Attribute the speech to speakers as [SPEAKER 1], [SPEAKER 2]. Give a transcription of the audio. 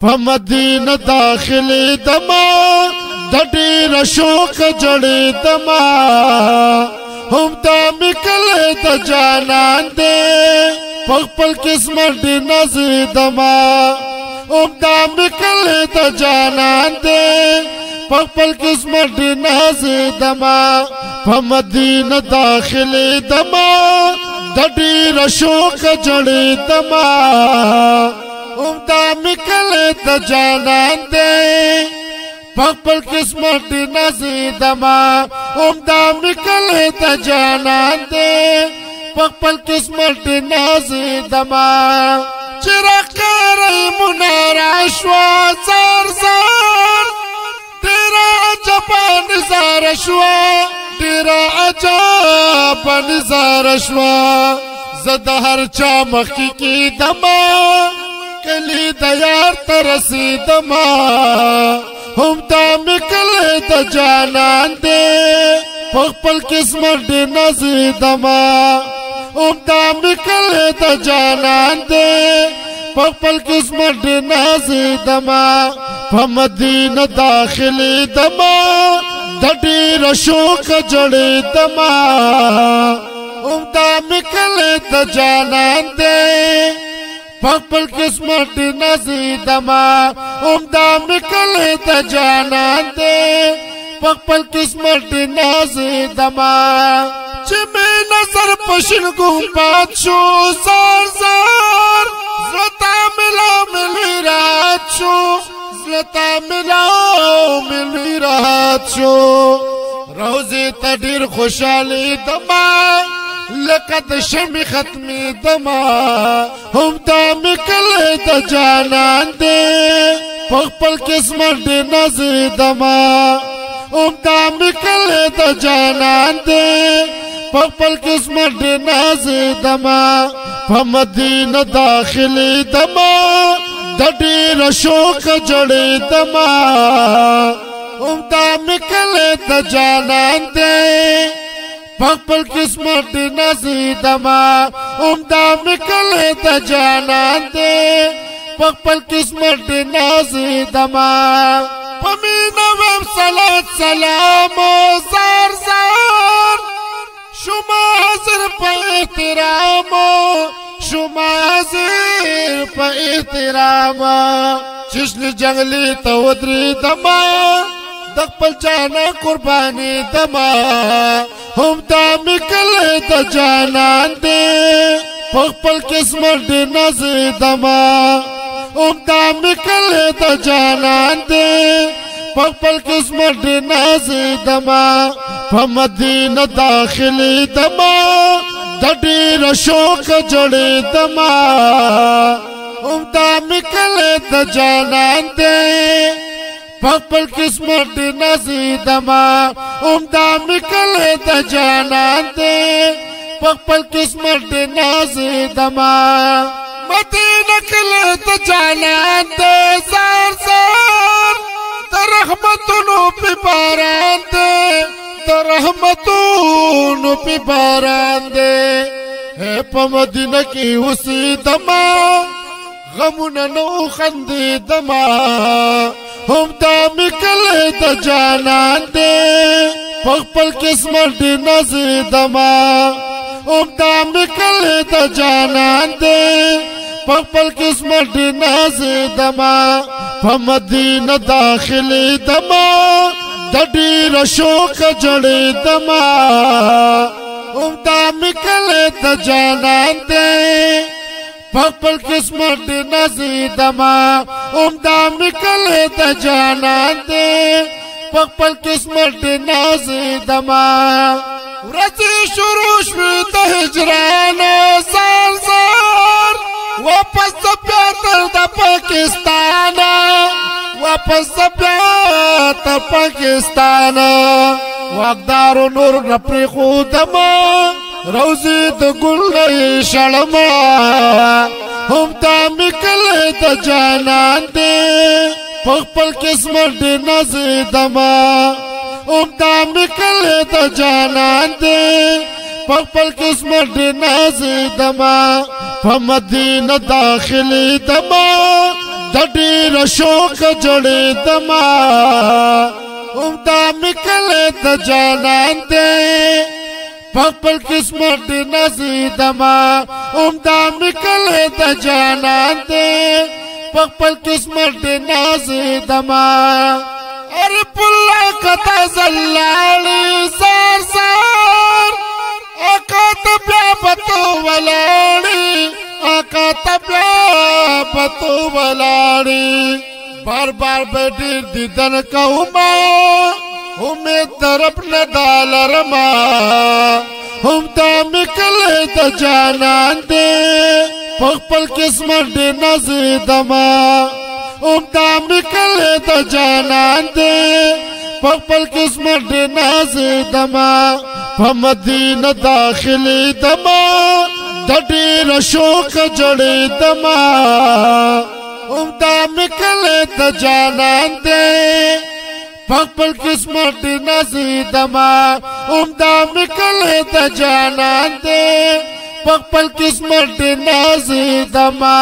[SPEAKER 1] په مدینه داخلي دما د ډېر شوق جړې دما هم دا میکله د جانان دې په خپل قسمت دې نازې دما هم دا میکله د جانان دې په خپل قسمت دې نازې دما په مدینه داخلي دما د ډېر شوق جړې دما هم دا میکله د جانان دې پخپل قسمت دی نازی دما هم دا میکله د جانان دی پخپل قسمت دی نازی دما چرکاری منارا شوا زار زار تیرا عجبا نظار شوا تیرا عجبا نظار شوا زد هر چا مخی کی دما کلی د یار ترسی دما هم دا میکله د جانان دې په خپل قسمت دې نازې دما هم دا میکله د جانان دې په خپل قسمت دې نازې دما په مدینه داخلي دما د ډېر شوق جړې دما هم دا میکله د جانان دې پخپل قسمت دی نازی دما هم دا میکله د جانان دی پخپل قسمت دی نازی دما چه می نظر پشن گمپات شو زار زار زلطا ملا ملوی رات شو زلطا ملا ملوی رات شو روزی تا دیر خوشحالی دما لقد شمی ختمی دما هم دا میکله د جانان دې پخپل قسمت دې نازې دما هم دا میکله د جانان دې پخپل قسمت دې نازې دما په مدینه داخلي دما د ډېر شوق جړې دما هم دا میکله د جانان دې پخپل قسمت دی نازی دما هم دا میکله د جانان دی پخپل قسمت دی نازی دما پمینا ویم صلات سلام زار زار شما حاضر پا احترام شما حاضر پا احترام چشن جنگلی تا ودری دما د خپل جانا قربانی دما هم دا میکله د جانان دی پخپل قسمت دی نازی دما هم دا میکله د جانان دی پخپل قسمت دی نازی دما په مدینه داخلي دما د ډېر شوق جړې دما هم دا میکله د جانان دی پخپل قسمت دی نازی دما هم دا میکله د جانان دی پخپل قسمت دی نازی دما مدینه کله د جانان دی زار زار د رحمتونو پی باران دی د رحمتونو پی باران دی په مدینه کې اوسېدما غمونه نو خندېدما هم دا میکله د جانان دی پخپل قسمت دی نازې دما هم دا میکله د جانان دی پخپل قسمت دی نازې دما په مدینه داخلي دما د ډېر شوق جړې دما هم دا میکله د جانان دی پخپل قسمت دی نازی دما هم دا میکله د جانان دی پخپل قسمت دی نازی دما ورځې شروع شوې د هجران زار زار واپس بیا تر د پاکستان واپس بیا تر پاکستان واقدارو نور نپری خودما روزی د ګل شړما هم دا میکله د جانان دی پخپل قسمت دی نازې دما هم دا میکله د جانان دی پخپل قسمت دی نازې دما په مدینه داخلي دما د ډېر ډېر شوق جوړې دما همدا مکله د جانان دې خپل قسمت دې نازیدما همدا مکله د جانان دې خپل قسمت دې نازیدما اره پلا کتا زلالی سار سار آقا تبیا پتو ولاړی آقا تبیا پتو ولاړی بار بار بیٹیر دیدن کوما امید درب ندال رما ہم دا مکلے دا جانان دے پخپل قسمت دے نزیدما ہم دا مکلے دا جانان دے پخپل قسمت دے نزیدما پمدینہ داخلی دما دا ډېر شوق جوړې دما همدا مکله د جانان دې خپل قسمت دې نازیدما همدا مکله د جانان دې خپل قسمت دې نازیدما